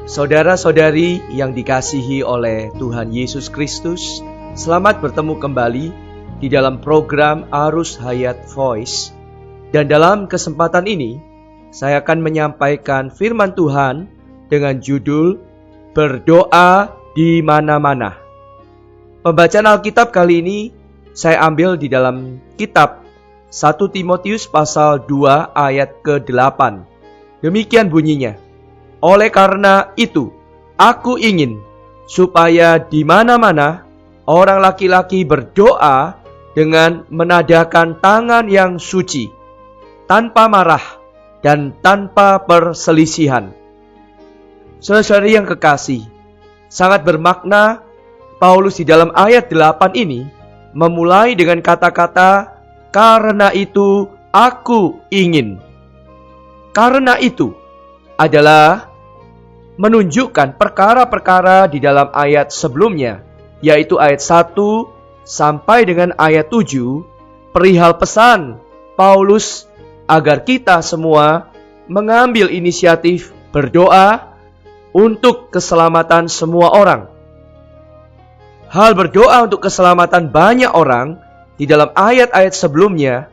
Saudara-saudari yang dikasihi oleh Tuhan Yesus Kristus, selamat bertemu kembali di dalam program Arus Hayat Voice. Dan dalam kesempatan ini, saya akan menyampaikan firman Tuhan dengan judul Berdoa di Mana-Mana. Pembacaan Alkitab kali ini saya ambil di dalam kitab 1 Timotius pasal 2 ayat ke-8. Demikian bunyinya. Oleh karena itu, aku ingin supaya di mana-mana orang laki-laki berdoa dengan menadahkan tangan yang suci, tanpa marah dan tanpa perselisihan. Saudara-saudari yang kekasih, sangat bermakna Paulus di dalam ayat 8 ini memulai dengan kata-kata, karena itu aku ingin. Karena itu adalah menunjukkan perkara-perkara di dalam ayat sebelumnya, yaitu ayat 1 sampai dengan ayat 7, perihal pesan Paulus agar kita semua mengambil inisiatif berdoa untuk keselamatan semua orang. Hal berdoa untuk keselamatan banyak orang di dalam ayat-ayat sebelumnya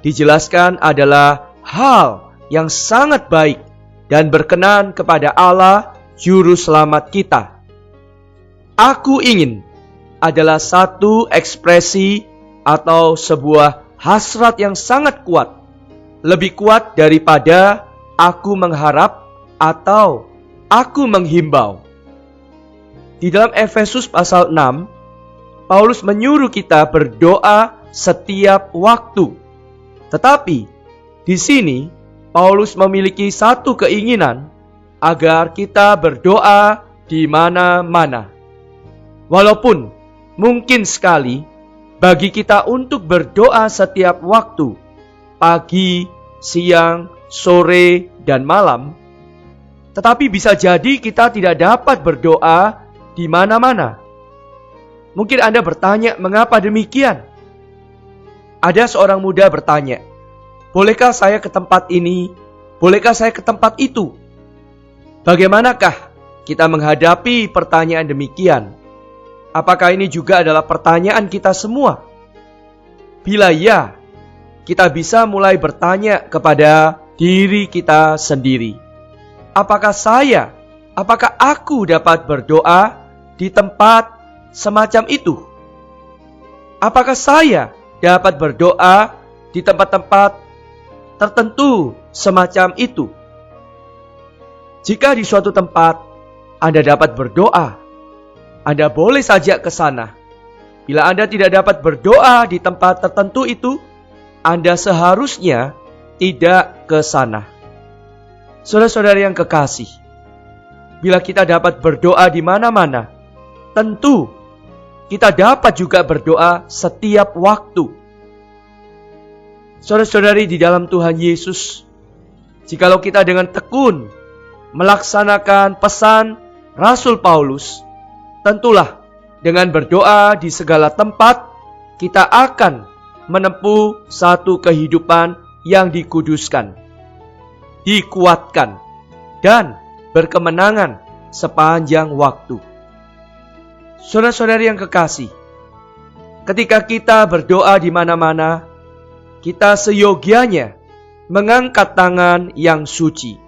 dijelaskan adalah hal yang sangat baik dan berkenan kepada Allah Juru Selamat kita. Aku ingin adalah satu ekspresi atau sebuah hasrat yang sangat kuat, lebih kuat daripada aku mengharap atau aku menghimbau. Di dalam Efesus pasal 6, Paulus menyuruh kita berdoa setiap waktu. Tetapi di sini Paulus memiliki satu keinginan agar kita berdoa di mana-mana. Walaupun mungkin sekali bagi kita untuk berdoa setiap waktu, pagi, siang, sore, dan malam, tetapi bisa jadi kita tidak dapat berdoa di mana-mana. Mungkin Anda bertanya, mengapa demikian? Ada seorang muda bertanya, bolehkah saya ke tempat ini? Bolehkah saya ke tempat itu? Bagaimanakah kita menghadapi pertanyaan demikian? Apakah ini juga adalah pertanyaan kita semua? Bila ya, kita bisa mulai bertanya kepada diri kita sendiri. Apakah aku dapat berdoa di tempat semacam itu? Apakah saya dapat berdoa di tempat-tempat tertentu semacam itu? Jika di suatu tempat Anda dapat berdoa, Anda boleh saja ke sana. Bila Anda tidak dapat berdoa di tempat tertentu itu, Anda seharusnya tidak ke sana. Saudara-saudari yang kekasih, bila kita dapat berdoa di mana-mana, tentu kita dapat juga berdoa setiap waktu. Saudara-saudari di dalam Tuhan Yesus, jikalau kita dengan tekun melaksanakan pesan Rasul Paulus, tentulah dengan berdoa di segala tempat, kita akan menempuh satu kehidupan yang dikuduskan, dikuatkan, dan berkemenangan sepanjang waktu. Saudara-saudari yang kekasih, ketika kita berdoa di mana-mana, kita seyogianya mengangkat tangan yang suci.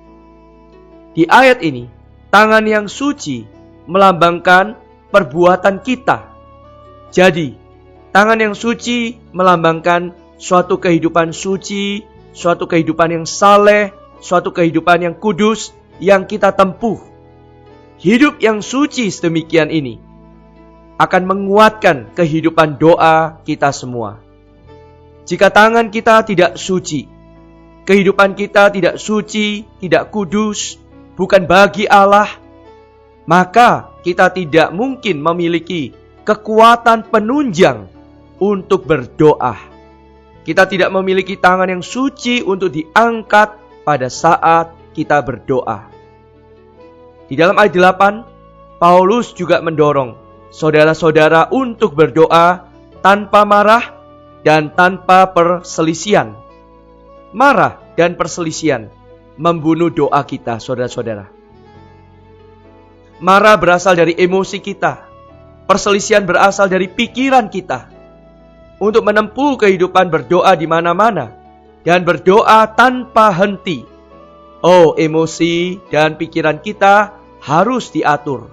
Di ayat ini, tangan yang suci melambangkan perbuatan kita. Jadi, tangan yang suci melambangkan suatu kehidupan suci, suatu kehidupan yang saleh, suatu kehidupan yang kudus yang kita tempuh. Hidup yang suci sedemikian ini akan menguatkan kehidupan doa kita semua. Jika tangan kita tidak suci, kehidupan kita tidak suci, tidak kudus, bukan bagi Allah, maka kita tidak mungkin memiliki kekuatan penunjang untuk berdoa. Kita tidak memiliki tangan yang suci untuk diangkat pada saat kita berdoa. Di dalam ayat 8, Paulus juga mendorong saudara-saudara untuk berdoa tanpa marah dan tanpa perselisihan. Marah dan perselisihan membunuh doa kita, saudara-saudara. Marah berasal dari emosi kita. Perselisihan berasal dari pikiran kita. Untuk menempuh kehidupan berdoa di mana-mana dan berdoa tanpa henti. Oh, emosi dan pikiran kita harus diatur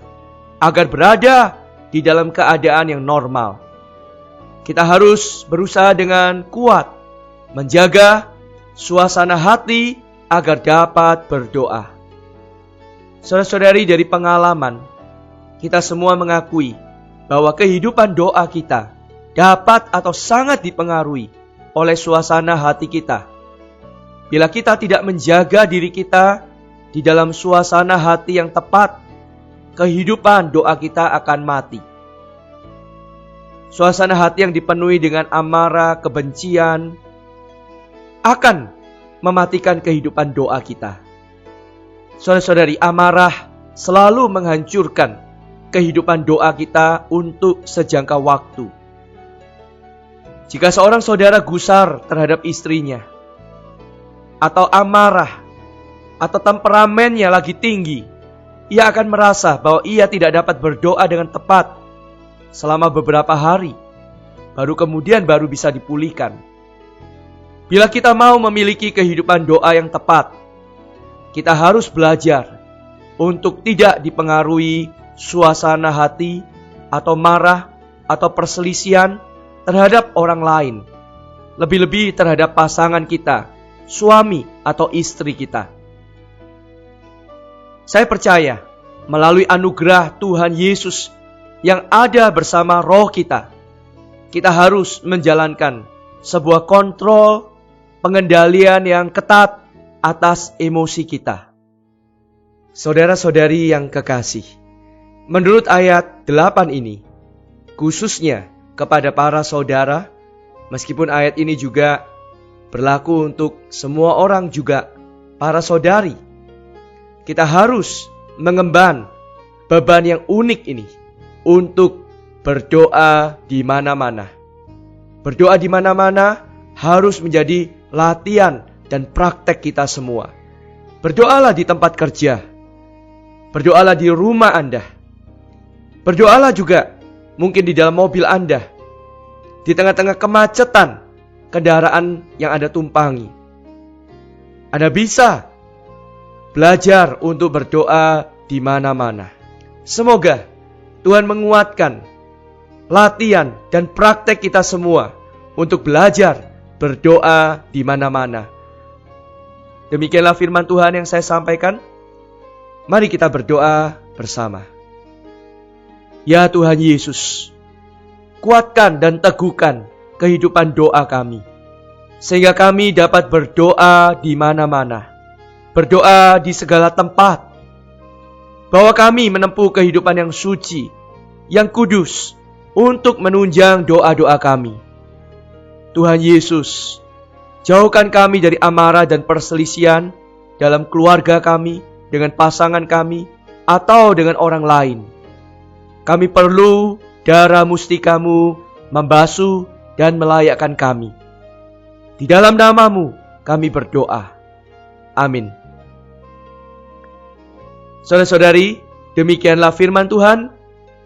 agar berada di dalam keadaan yang normal. Kita harus berusaha dengan kuat menjaga suasana hati agar dapat berdoa. Saudara-saudari, dari pengalaman, kita semua mengakui bahwa kehidupan doa kita dapat atau sangat dipengaruhi oleh suasana hati kita. Bila kita tidak menjaga diri kita di dalam suasana hati yang tepat, kehidupan doa kita akan mati. Suasana hati yang dipenuhi dengan amarah, kebencian, akan mematikan kehidupan doa kita. Saudara-saudari, amarah selalu menghancurkan kehidupan doa kita untuk sejangka waktu. Jika seorang saudara gusar terhadap istrinya, atau amarah, atau temperamennya lagi tinggi, ia akan merasa bahwa ia tidak dapat berdoa dengan tepat selama beberapa hari, baru kemudian bisa dipulihkan. Bila kita mau memiliki kehidupan doa yang tepat, kita harus belajar untuk tidak dipengaruhi suasana hati, atau marah, atau perselisihan terhadap orang lain, lebih-lebih terhadap pasangan kita, suami atau istri kita. Saya percaya melalui anugerah Tuhan Yesus yang ada bersama roh kita, kita harus menjalankan sebuah kontrol pengendalian yang ketat atas emosi kita. Saudara-saudari yang kekasih, menurut ayat 8 ini, khususnya kepada para saudara, meskipun ayat ini juga berlaku untuk semua orang juga para saudari, kita harus mengemban beban yang unik ini untuk berdoa di mana-mana. Berdoa di mana-mana harus menjadi latihan dan praktek kita semua. Berdoalah di tempat kerja. Berdoalah di rumah Anda. Berdoalah juga mungkin di dalam mobil Anda, di tengah-tengah kemacetan kendaraan yang Anda tumpangi. Anda bisa belajar untuk berdoa di mana-mana. Semoga Tuhan menguatkan latihan dan praktek kita semua untuk belajar berdoa di mana-mana. Demikianlah firman Tuhan yang saya sampaikan. Mari kita berdoa bersama. Ya Tuhan Yesus, kuatkan dan teguhkan kehidupan doa kami, sehingga kami dapat berdoa di mana-mana, berdoa di segala tempat, bahwa kami menempuh kehidupan yang suci, yang kudus, untuk menunjang doa-doa kami. Tuhan Yesus, jauhkan kami dari amarah dan perselisihan dalam keluarga kami, dengan pasangan kami, atau dengan orang lain. Kami perlu darah mustikamu membasuh dan melayakkan kami. Di dalam nama-Mu kami berdoa. Amin. Saudara-saudari, demikianlah firman Tuhan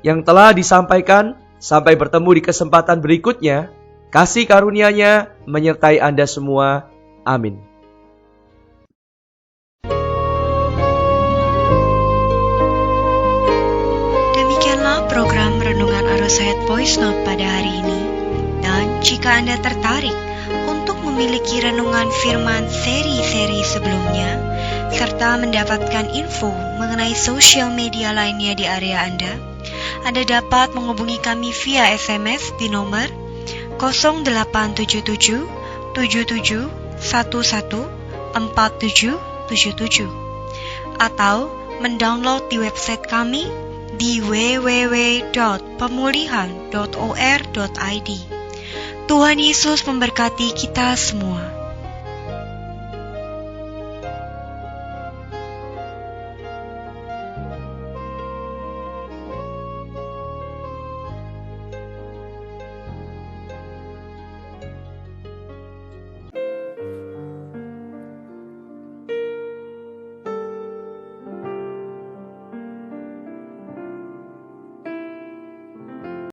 yang telah disampaikan. Sampai bertemu di kesempatan berikutnya. Kasih karunia-Nya menyertai Anda semua. Amin. Demikianlah program Renungan Arus Hayat Voice Note pada hari ini. Dan jika Anda tertarik untuk memiliki renungan firman seri-seri sebelumnya, serta mendapatkan info mengenai sosial media lainnya di area Anda dapat menghubungi kami via SMS di nomor 0877 77 11 4777 atau mendownload di website kami di www.pemulihan.or.id. Tuhan Yesus memberkati kita semua.